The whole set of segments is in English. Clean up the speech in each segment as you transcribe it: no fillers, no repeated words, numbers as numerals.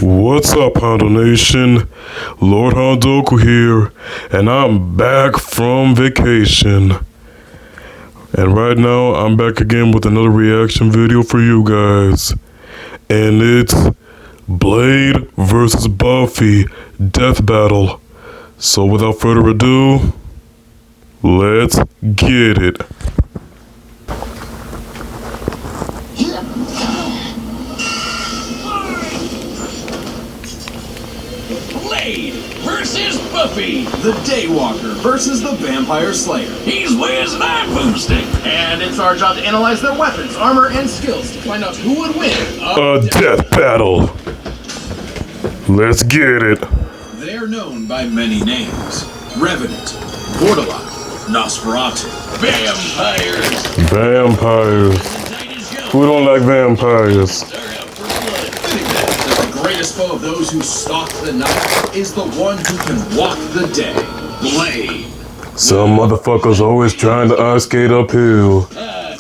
What's up, Hondo Nation? Lord Hondoku here, and I'm back from vacation. And right now, I'm back again with another reaction video for you guys. And it's Blade versus Buffy Death Battle. So without further ado, let's get it. Blade versus Buffy. The Daywalker versus the Vampire Slayer. He's Wiz and I'm Boomstick. And it's our job to analyze their weapons, armor, and skills to find out who would win A death battle. Let's get it. They're known by many names. Revenant, Borderline, Nosferatu. Vampires. Who don't like vampires? The greatest foe of those who stalk the night is the one who can walk the day. Blade. Some motherfuckers always trying to ice skate uphill.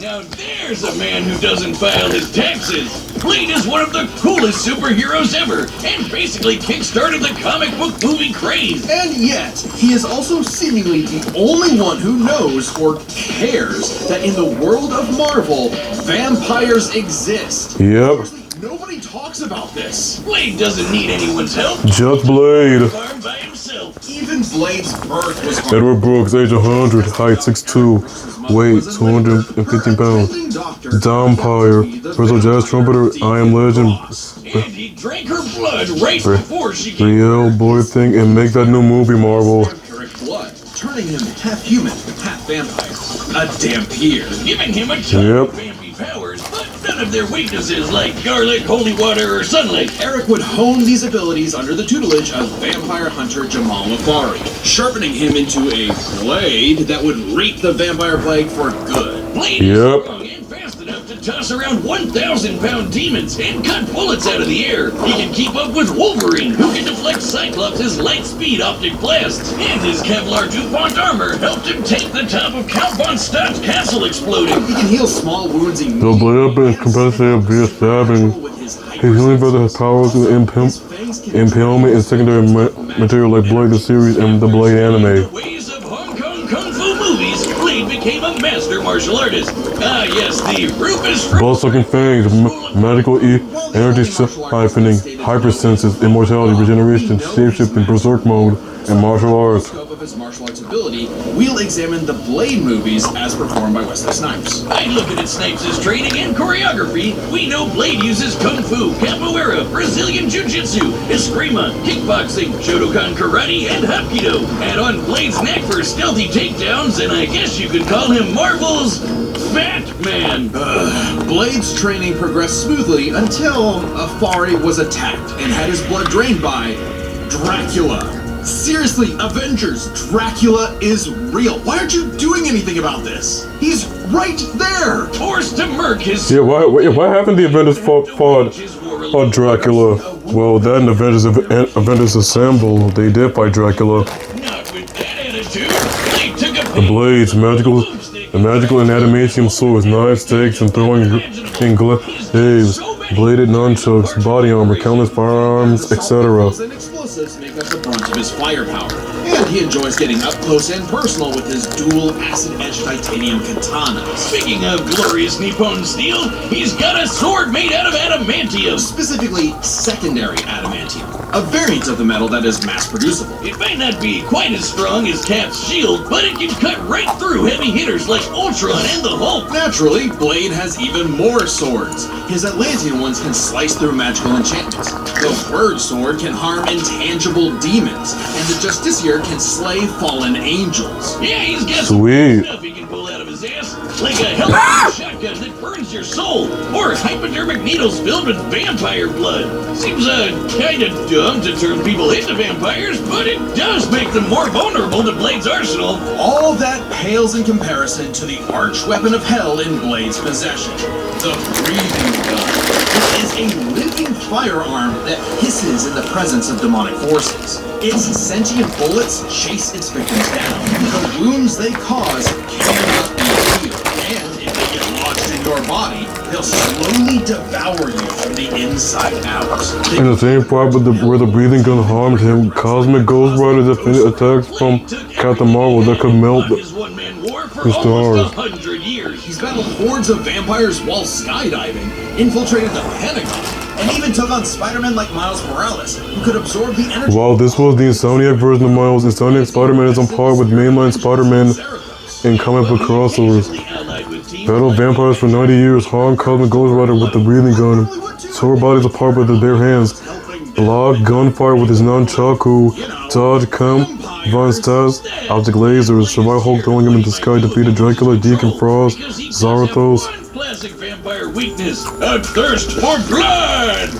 Now there's a man who doesn't file his taxes. Blade is one of the coolest superheroes ever, and basically kickstarted the comic book movie craze. And yet, he is also seemingly the only one who knows or cares that in the world of Marvel, vampires exist. Yep. Nobody talks about this. Blade doesn't need anyone's help. Just Blade. Farmed by himself. Even Blade's birth was hard. Edward Brooks, age 100, height 6'2", weight 215 pounds. Vampire, personal jazz trumpeter, I Am Legend, And he drank her blood right before she came. real boy thing, and make that new movie, Marvel. Vampiric blood, turning him half human, half vampire. A Dampier. Giving him a ton of vampy powers, but none of their weaknesses like garlic, holy water, or sunlight. Eric would hone these abilities under the tutelage of vampire hunter Jamal Mafari, sharpening him into a blade that would reap the vampire plague for good. Blade is strong and fast enough to toss around 1,000-pound demons and cut bullets out of the air. He can keep up with Wolverine, who can deflect Cyclops' light-speed optic blasts. And his Kevlar DuPont armor helped him take the top of Count von Stadt's castle exploding. He can heal small wounds The immediately. Blade up is competitive via stabbing. His healing brother has power to impalement and secondary material like Blade the series and the Blade anime. Ways of Hong Kong Kung Fu movies, Blade became a master martial artist. Ah, yes, the Rufus from Blood-sucking fangs, magical energy siphoning, hypersenses, immortality, regeneration, shapeshifting, berserk mode, and martial arts. Of his martial arts ability, we'll examine the Blade movies as performed by Wesley Snipes. I look at Snipes' training and choreography. We know Blade uses Kung Fu, Capoeira, Brazilian Jiu-Jitsu, Eskrima, Kickboxing, Shotokan Karate, and Hapkido. Add on Blade's knack for stealthy takedowns, and I guess you could call him Marvel's Batman. Blade's training progressed smoothly until Afari was attacked and had his blood drained by Dracula. Seriously, Avengers, Dracula is real. Why aren't you doing anything about this? He's right there! Forced to murk his... Yeah, why haven't the Avengers fought Dracula? Well, that and Avengers Assemble, they did fight Dracula. Not with that attitude. Blade took a The blades, magical and adamantium swords, knives, stakes, and throwing glaives, bladed nunchucks, body armor, countless firearms, etc. And explosives make up the brunt of his firepower. And he enjoys getting up close and personal with his dual acid-etched titanium katana. Speaking of glorious Nippon steel, he's got a sword made out of adamantium. Specifically, secondary adamantium. A variant of the metal that is mass-producible. It may not be quite as strong as Cap's shield, but it can cut right through heavy hitters like Ultron and the Hulk. Naturally, Blade has even more swords. His Atlantean ones can slice through magical enchantments. The Word Sword can harm intangible demons, and the Justiciar can slay fallen angels. Yeah, he's got Sweet. stuff he can pull out of his ass, like a helicopter shotgun that burns your soul, or hypodermic needles filled with vampire blood. Seems kind of dumb to turn people into vampires, but it does make them more vulnerable to Blade's arsenal. All that pales in comparison to the arch weapon of hell in Blade's possession, the breathing gun. It is a living firearm that hisses in the presence of demonic forces. Its sentient bullets chase its victims down. The wounds they cause cannot be healed, and if they get lodged in your your body, they'll slowly devour you from the inside out. In the same part where the breathing gun harmed him, Cosmic Ghost Rider defended attacks from Captain Marvel that could melt the stars. He's battled hordes of vampires while skydiving, infiltrated the Pentagon, and even took on Spider-Man like Miles Morales, who could absorb the energy. While this was the Insomniac version of Miles, Insomniac Spider-Man is on par with mainline Spider-Man in comic book crossovers. Battled vampires for 90 years, harmed Cosmic Ghost Rider with the breathing gun, tore bodies apart with his bare hands, blocked gunfire with his nunchaku, dodged Von Stas, optic lasers, survived Hulk throwing him into the sky, defeated Dracula, Deacon Frost, Zarathos. Classic vampire weakness, a thirst for blood!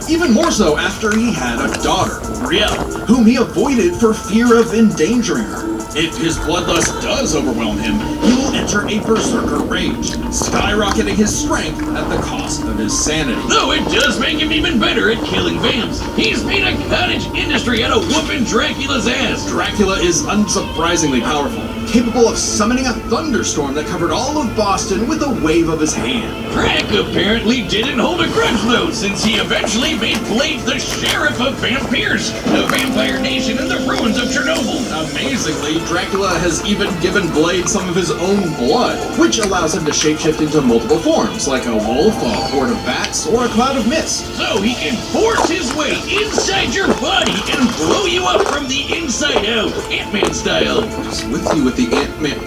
Even more so after he had a daughter, Brielle, whom he avoided for fear of endangering her. If his bloodlust does overwhelm him, he will enter a berserker rage, skyrocketing his strength at the cost of his sanity. Though it does make him even better at killing vamps. He's made a cottage industry out of whooping Dracula's ass. Dracula is unsurprisingly powerful, capable of summoning a thunderstorm that covered all of Boston with a wave of his hand. Drac apparently didn't hold a grudge though, since he eventually made Blade the sheriff of vampires, the vampire nation in the ruins of Chernobyl. Amazingly, Dracula has even given Blade some of his own blood, which allows him to shapeshift into multiple forms, like a wolf, a horde of bats, or a cloud of mist. So he can force his way inside your body and blow you up from the inside out, Ant-Man style. Just with you with the Ant-Man.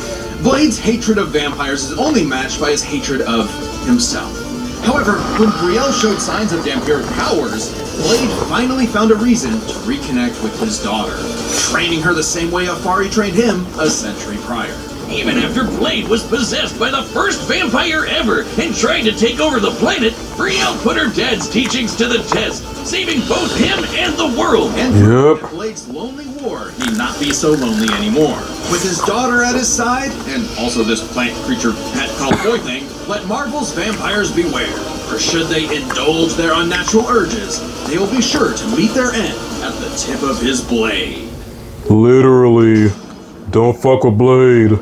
Blade's hatred of vampires is only matched by his hatred of himself. However, when Brielle showed signs of vampiric powers, Blade finally found a reason to reconnect with his daughter, training her the same way Afari trained him a century prior. Even after Blade was possessed by the first vampire ever and tried to take over the planet, Brielle put her dad's teachings to the test, saving both him and the world. And through Blade's lonely war, he'd not be so lonely anymore. With his daughter at his side, and also this plant creature pet called Boy Thing, let Marvel's vampires beware. For should they indulge their unnatural urges, they will be sure to meet their end at the tip of his blade. Literally, don't fuck with Blade.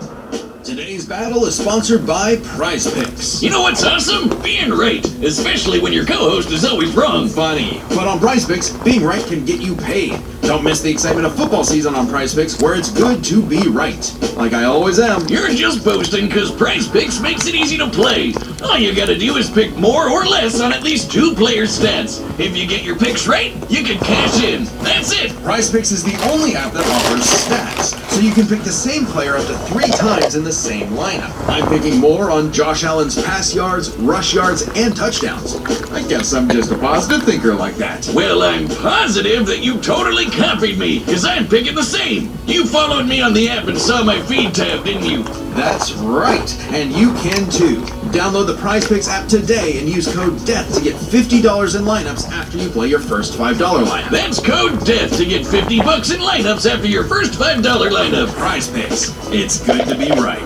Today's battle is sponsored by Prize Picks. You know what's awesome? Being right, especially when your co-host is always wrong. Funny, but on Prize Picks, being right can get you paid. Don't miss the excitement of football season on Prize Picks, where it's good to be right. Like I always am. You're just boasting because Prize Picks makes it easy to play. All you gotta do is pick more or less on at least 2 players' stats. If you get your picks right, you can cash in. That's it. Prize Picks is the only app that offers stats, so you can pick the same player up to 3 times in the same lineup. I'm picking more on Josh Allen's pass yards, rush yards, and touchdowns. I guess I'm just a positive thinker like that. Well, I'm positive that you totally copied me, because I'm picking the same. You followed me on the app and saw my feed tab, didn't you? That's right, and you can too. Download the Prize Picks app today and use code DEATH to get $50 in lineups after you play your first $5 lineup. That's code DEATH to get $50 in lineups after your first $5 lineup. Prize Picks. It's good to be right.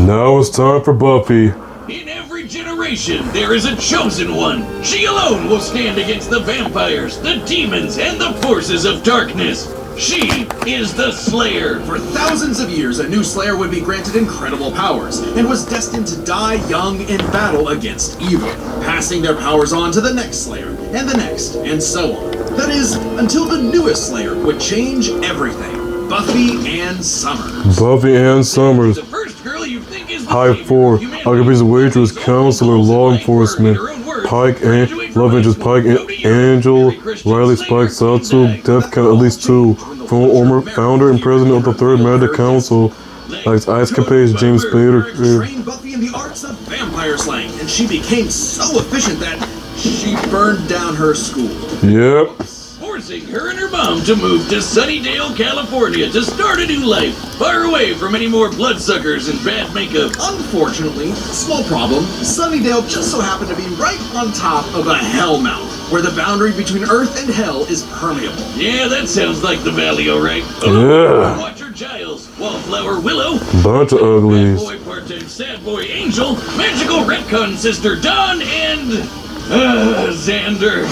Now it's time for Buffy. In every generation, there is a chosen one. She alone will stand against the vampires, the demons, and the forces of darkness. She is the Slayer. For thousands of years, a new Slayer would be granted incredible powers, and was destined to die young in battle against evil, passing their powers on to the next Slayer, and the next, and so on. That is, until the newest Slayer would change everything. Buffy Ann Summers. Buffy Ann Summers. The first girl you think is the High savior. 4. You may Occupies a waitress, never counselor, also law like her enforcement. in her own words. Pike, Graduate from love high interest, school, Pike, go to Europe, Angel, marry Christian Riley, Slayer, Spike, Satsu, come back. Death Count, at least 2. Former founder and president of the Third Magic Council. Likes Ice Capades, James Spader. Trained Buffy in the arts of vampire slaying, and she became so efficient that she burned down her school. Yep. Forcing her and her mom to move to Sunnydale, California to start a new life, far away from any more bloodsuckers and bad makeup. Unfortunately, small problem, Sunnydale just so happened to be right on top of a hell mountain, where the boundary between Earth and Hell is permeable. Yeah, that sounds like the valley, alright. Yeah. Watcher Giles, Wallflower Willow, Bunch of Bad uglies. Boy Part-Time Sad Boy Angel, Magical Retcon Sister Dawn, and Xander.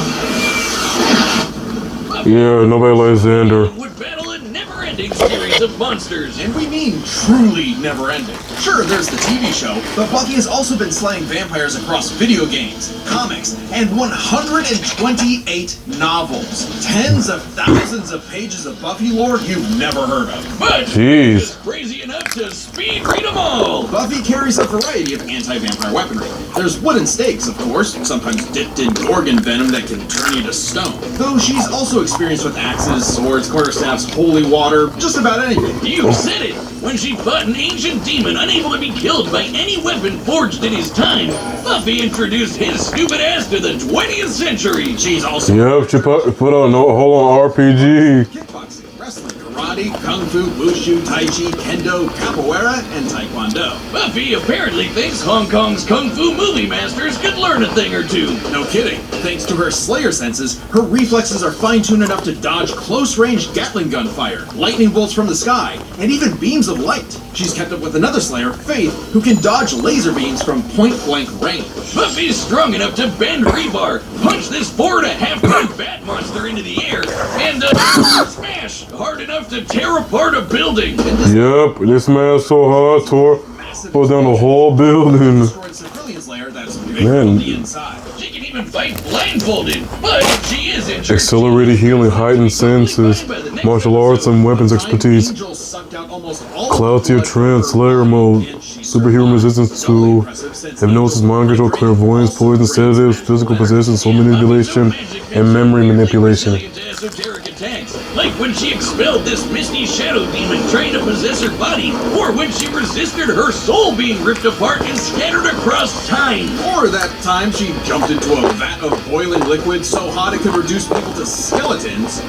Yeah, nobody likes Xander. Would battle a never-ending never-ending series of monsters. And we mean truly never-ending. Sure, there's the TV show, but Buffy has also been slaying vampires across video games, comics, and 128 novels. Tens of thousands of pages of Buffy lore you've never heard of. But Jeez. she's crazy enough to speed read them all. Buffy carries a variety of anti-vampire weaponry. There's wooden stakes, of course, sometimes dipped in Gorgon venom that can turn you to stone. Though she's also experienced with axes, swords, quarterstaffs, holy water, just about anything. You said it! When she fought an ancient demon unable to be killed by any weapon forged in his time, Buffy introduced his stupid ass to the 20th century. She's also Yep, she put on a whole on RPG. kickboxing, wrestling, karate, kung fu, wushu, tai chi, kendo, capoeira, and taekwondo. Buffy apparently thinks Hong Kong's kung fu movie masters could learn a thing or two. No kidding. Thanks to her Slayer senses, her reflexes are fine-tuned enough to dodge close-range Gatling gun fire, lightning bolts from the sky, and even beams of light. She's kept up with another Slayer, Faith, who can dodge laser beams from point-blank range. Buffy's strong enough to bend rebar, punch this 4.5-ton bat monster into the air, and smash hard enough to tear apart a building. Yep, this man's so hard, tore down the whole building. Destroyed civilians layer that's big Man. on the inside. She can even fight blindfolded, but she is injured. Accelerated healing, heightened senses, martial arts and weapons expertise. Angels sucked out almost all Cloud tier trance, Slayer mode, superhuman resistance to hypnosis, mind control, clairvoyance, poison, sedatives, physical possession, soul manipulation, and memory manipulation. Esoteric attacks, like when she expelled this misty shadow demon trying to possess her body, or when she resisted her soul being ripped apart and scattered across time. Or that time she jumped into a vat of boiling liquid so hot it could reduce people to skeletons.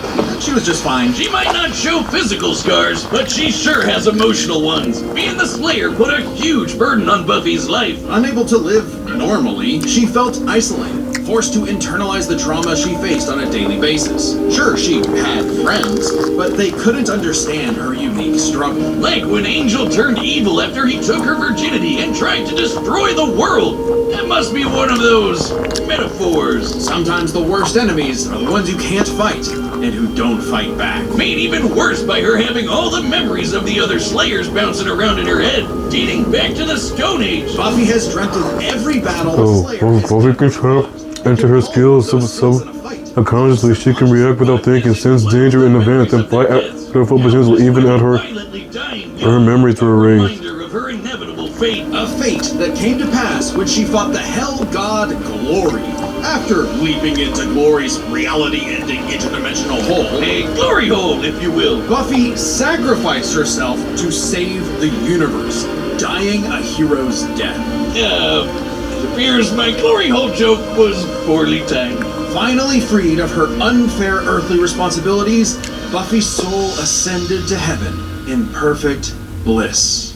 She was just fine. She might not show physical scars, but she sure has emotional ones. Being the Slayer put a huge burden on Buffy's life. Unable to live normally, she felt isolated, forced to internalize the trauma she faced on a daily basis. Sure, she had friends, but they couldn't understand her unique struggle. Like when Angel turned evil after he took her virginity and tried to destroy the world. That must be one of those metaphors. Sometimes the worst enemies are the ones you can't fight, and who don't fight back. Made even worse by her having all the memories of the other Slayers bouncing around in her head, dating back to the Stone Age. Buffy has dreamt of every battle a So, Slayer has Buffy can tap into her skills subconsciously. She can react without thinking, sense danger in advance, and fight at her full potential, even at her memories were erased. Reminder of her inevitable fate. A fate that came to pass when she fought the Hell God Glory. After leaping into Glory's reality-ending interdimensional hole, A glory hole, if you will. Buffy sacrificed herself to save the universe, dying a hero's death. It appears my glory hole joke was poorly timed. Finally freed of her unfair earthly responsibilities, Buffy's soul ascended to heaven in perfect bliss.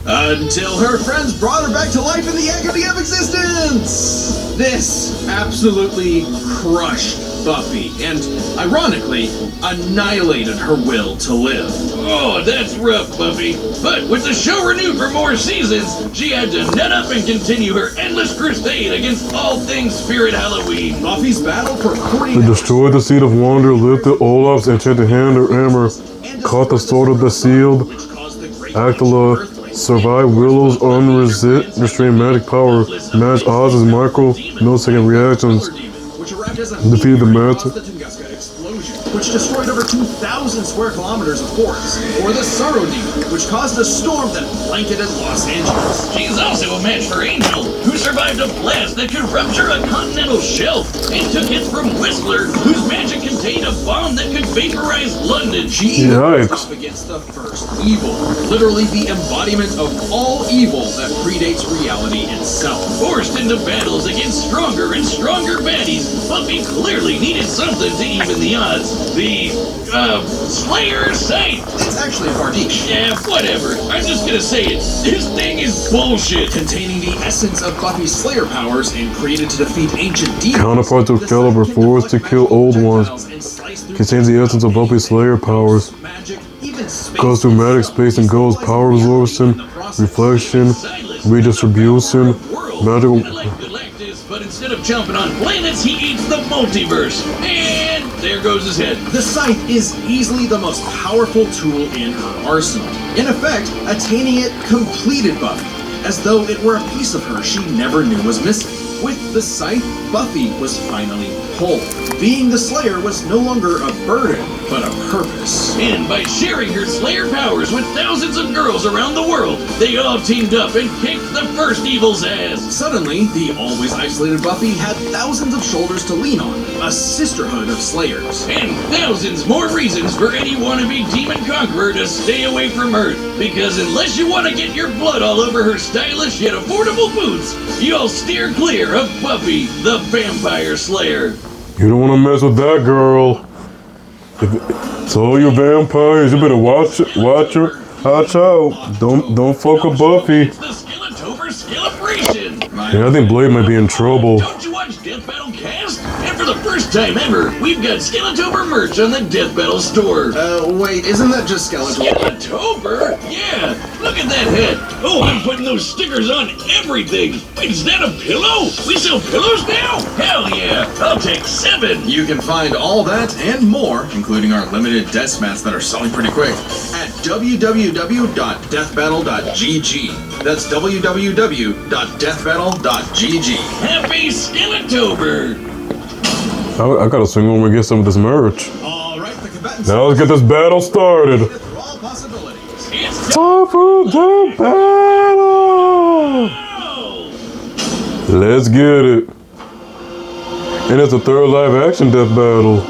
Until her friends brought her back to life in the agony of existence! This absolutely crushed Buffy, and ironically, annihilated her will to live. Oh, that's rough, Buffy. But with the show renewed for more seasons, she had to nut up and continue her endless crusade against all things Spirit Halloween. Buffy's battle for 40 To destroy the seed of wonder, lifted Olaf's enchanted hammer, caught the sword of the sealed, which caused the great Actala, survived Willow's unrestrained magic power, matched Oz's micro-millisecond reactions, which arrived as a defeated the meteor Master. caused the Tunguska explosion, which destroyed over 2,000 square kilometers of forest, or the Sorrow Demon, which caused a storm that blanketed Los Angeles. She's also a match for Angel, who survived a blast that could rupture a continental shelf, and took hits from Whistler, whose magic contained a bomb that could vaporize London. She even Yikes. was up against the first evil, literally the embodiment of all evil that predates reality itself. Forced into battles against stronger and stronger baddies, Buffy clearly needed something to even the odds. The, Slayer Sight. It's actually a Vardish, Yeah, whatever. I'm just gonna say it. This thing is bullshit. containing the essence of Buffy's Slayer powers and created to defeat ancient demons. Counterpart to The Excalibur, sidekick forced to deflects kill old projectiles ones, and slice through contains the essence of Buffy's Slayer powers, magic, even space goes through magic, space, and goes power absorption, reflection, redistribution, magical. Like Galactus, but instead of of chomping on planets, he eats the multiverse. And there goes his head. The scythe is easily the most powerful tool in her arsenal. In effect, attaining it completed Buffy, as though it were a piece of her she never knew was missing. With the scythe, Buffy was finally whole. Being the Slayer was no longer a burden, but a purpose. And by sharing her Slayer powers with thousands of girls around the world, they all teamed up and kicked the first evil's ass. Suddenly, the always isolated Buffy had thousands of shoulders to lean on, a sisterhood of Slayers. And thousands more reasons for any wannabe demon conqueror to stay away from Earth. Because unless you want to get your blood all over her stylish yet affordable boots, you'll steer clear of Buffy the Vampire Slayer. You don't want to mess with that girl. It's all your vampires. You better watch her. Watch out. Don't fuck with Buffy. It's the Skellatober Skellebration. Yeah, I think Blade might be in trouble. Don't you watch Death Battle Cast? And for the first time ever, we've got Skellatober merch on the Death Battle store. Wait, isn't that just Skeletor? Skellatober? Yeah, look at that head. Oh, I'm putting those stickers on everything. Wait, is that a pillow? We sell pillows now? Hell yeah, I'll take 7. You can find all that and more, including our limited death mats that are selling pretty quick, at www.deathbattle.gg. That's www.deathbattle.gg. Happy Skellatober! I gotta swing when we get some of this merch. All right, the combatants. Now let's get this battle started. Through all possibilities. It's Time for the battle! Let's get it. And it's a third live action death battle.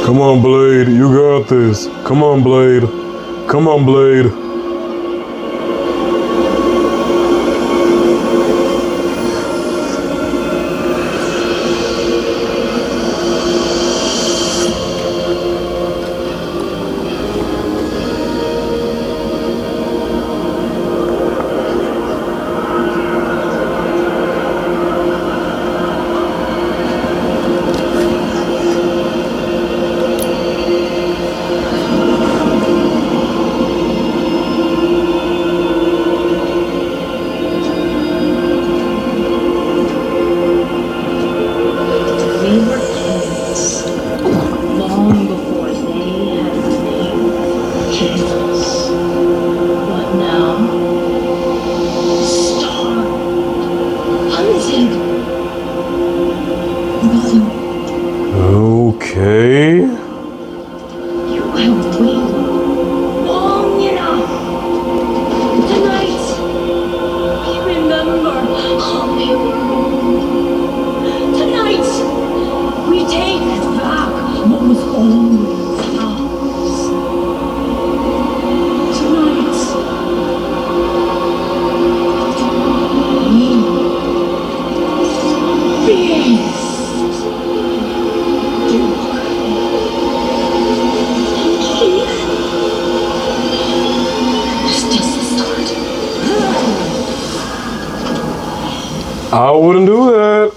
Come on, Blade. You got this. Come on, Blade. Come on, Blade. Okay. You have waited long enough. Tonight, we remember how we were. Tonight, we take back what was always ours. Tonight, we feast. I wouldn't do that.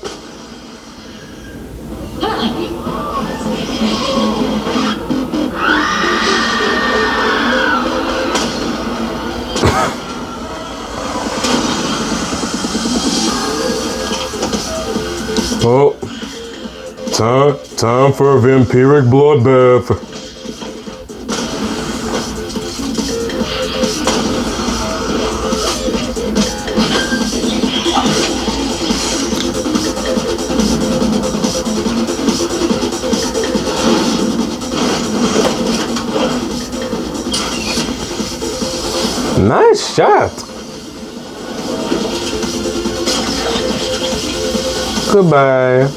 Oh, time for a vampiric bloodbath. Nice shot. Goodbye.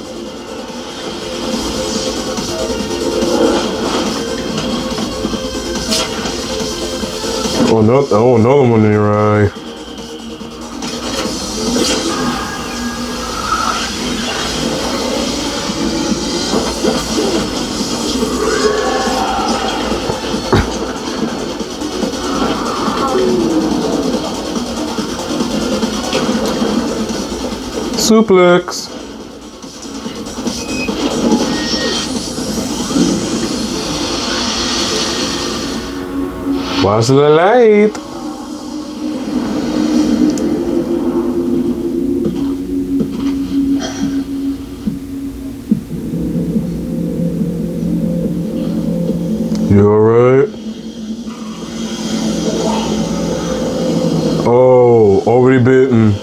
Oh, no, oh, another one in your eye. Suplex. Watch the light. You alright? Oh, already bitten.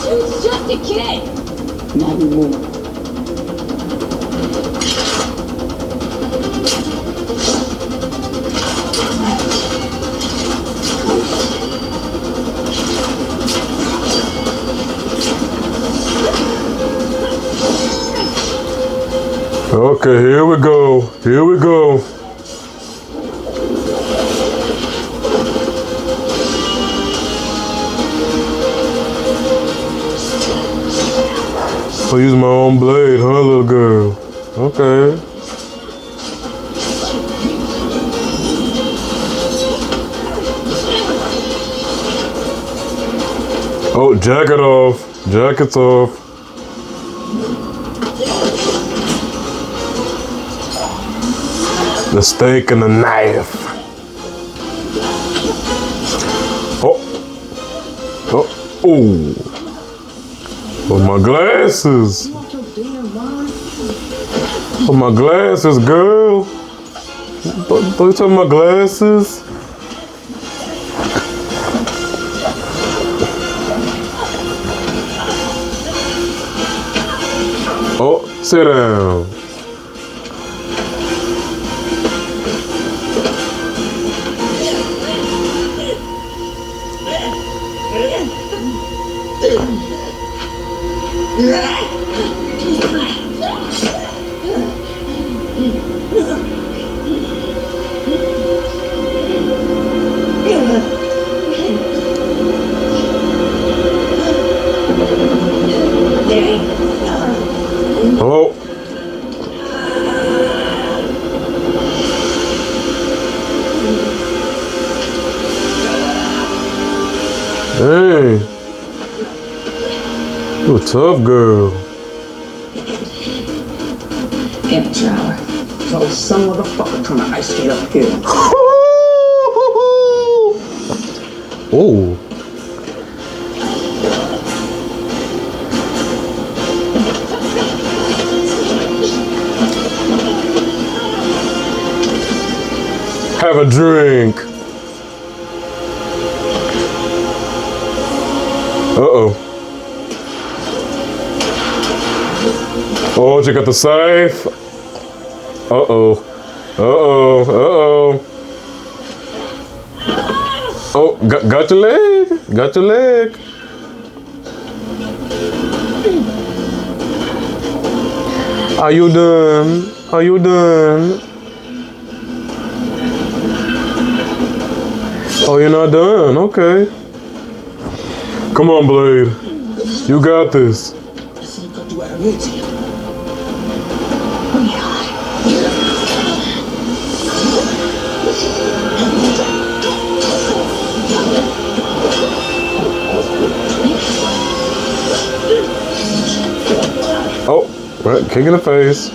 Dude's just a kid. Not anymore. Okay, here we go. Here we go. I'll use my own blade, huh, little girl? Okay. Oh, jacket off. Jacket's off. The steak and the knife. Oh. Oh. Oh. Oh, my glasses. Oh, my glasses, girl. Don't you take my glasses? Oh, sit down. Oh. Hey. You a tough girl. Amateur hour. So some motherfucker trying to ice skate uphill. Oh. Have a drink. Uh-oh. Oh, she got the safe. Uh-oh. Uh-oh. Uh-oh. Oh, got your leg. Got your leg. Are you done? Are you done? Oh, you're not done. Okay. Come on, Blade. You got this. Oh, right, kick in the face.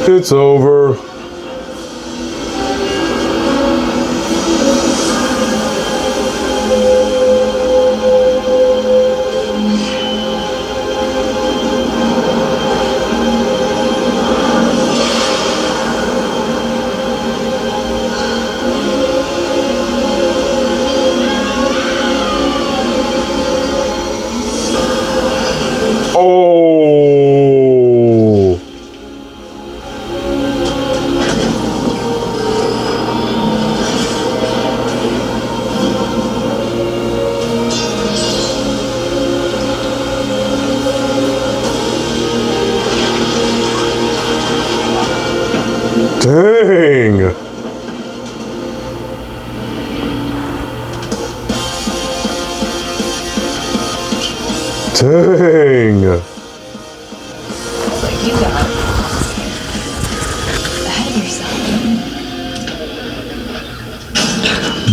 It's over. Oh. Dang. Dang.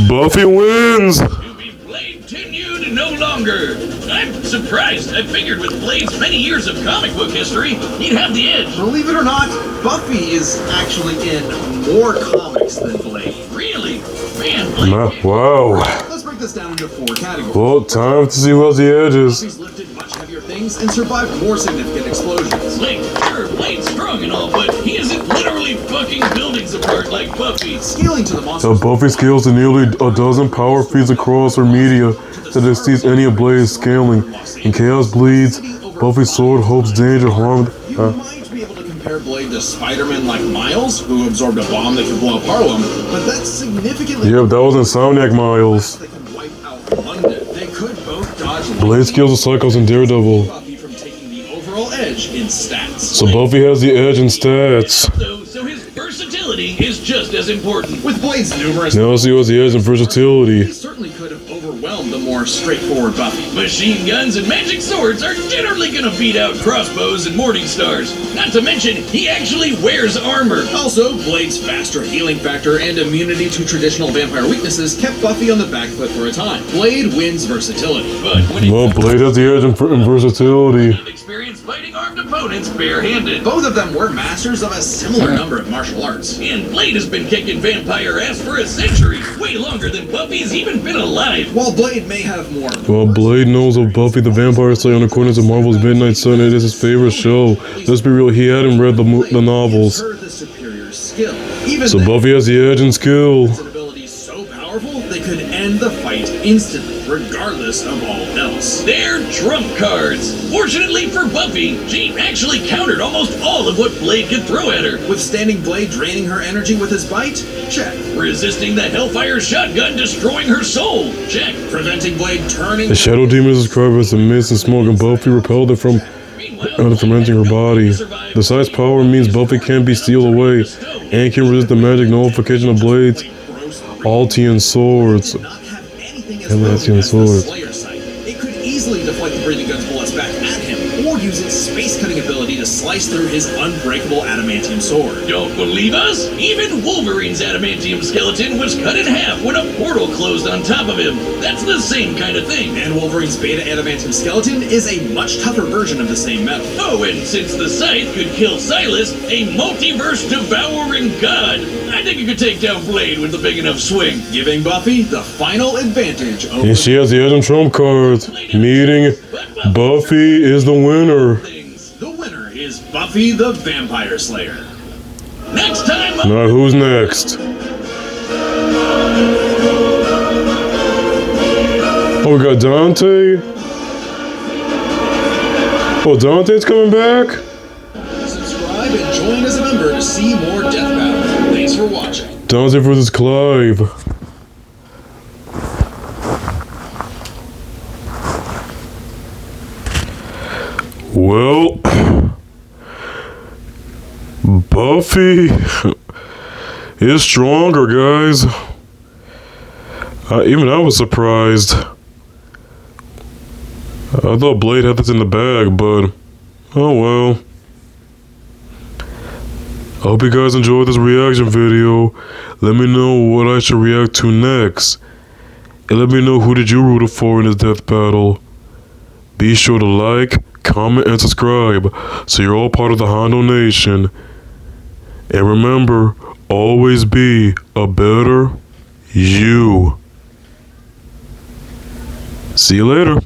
Buffy wins! To be Blade tenured no longer. I'm surprised. I figured with Blade's many years of comic book history, he'd have the edge. Believe it or not, Buffy is actually in more comics than Blade. Really? Man, Blade... Wow. Let's break this down into 4 categories. Well, time to see who has the edges. Buffy's lifted much heavier things and survived more significant explosions. Like, sure, Blade's strong and all, but he isn't literally fucking buildings apart like Buffy. Scaling to the monster. So Buffy scales to nearly a dozen power feeds across her media that exceeds any of Blade's scaling. And chaos bleeds, Buffy's sword hopes danger harm. You might be able to compare Blade to Spider-Man like Miles, who absorbed a bomb that could blow up Harlem, but that's significantly... Yeah, that was Insomniac Miles. They can wipe out London. They could both dodge Blade skills the Psychos and Daredevil. Buffy from taking the overall edge in stats. So Buffy has the edge in stats. So his versatility is just as important. With Blade's numerous... Now see what's the edge in versatility. He certainly could have overwhelmed the more straightforward Buffy. Machine guns and magic swords are generally gonna beat out crossbows and morning stars. Not to mention, he actually wears armor. Also, Blade's faster healing factor and immunity to traditional vampire weaknesses kept Buffy on the back foot for a time. Blade wins versatility. But when it Well, Blade has the edge in versatility. experience fighting armed opponents barehanded. Both of them were masters of a similar number of martial arts. And Blade has been kicking vampire ass for a century. Way longer than Buffy's even been alive. While Blade may have more... Well, Blade knows of Buffy the Vampire Slayer in accordance to Marvel's Midnight Sun. It is his favorite show. Let's be real, he hadn't read the novels. Her the superior skill. Even So then, Buffy has the edge in skill. his abilities so powerful, they could end the fight instantly, regardless of all else. They're trump cards. Fortunately for Buffy, she actually countered almost all of what Blade could throw at her. Withstanding Blade draining her energy with his bite? Check. Resisting the Hellfire shotgun destroying her soul? Check. Preventing Blade turning... The Shadow Demon is described as a mist and smoke, and Buffy repelled it from entering her body. The size power means Buffy can't be sealed away and can resist the magic nullification of Blade's Altian swords. Not have anything as Adamantium potent as the swords. Slayer sight. It could easily deflect the breathing gun's bullets back at him, or use its space-cutting ability to slice through his unbreakable adamantium sword. Don't believe us? Even Wolverine's adamantium skeleton was cut in half when a portal closed on top of him. That's the same kind of thing. And Wolverine's beta adamantium skeleton is a much tougher version of the same metal. Oh, and since the Scythe could kill Silas, a multiverse devouring god, I think you could take down Blade with a big enough swing. Giving Buffy the final advantage over... And she has the edge in trump cards, meaning Buffy is the winner. The winner is Buffy the Vampire Slayer. Next time, Now who's next? Oh, we got Dante. Oh, Dante's coming back? Subscribe and join as a member to see more Death Battle. Thanks for watching. Dante versus Clive. Well, Buffy is stronger, guys. Even I was surprised. I thought Blade had this in the bag, but oh well. I hope you guys enjoyed this reaction video. Let me know what I should react to next. And let me know who did you root for in this death battle. Be sure to like, comment, and subscribe so you're all part of the Hondo Nation. And remember, always be a better you. See you later.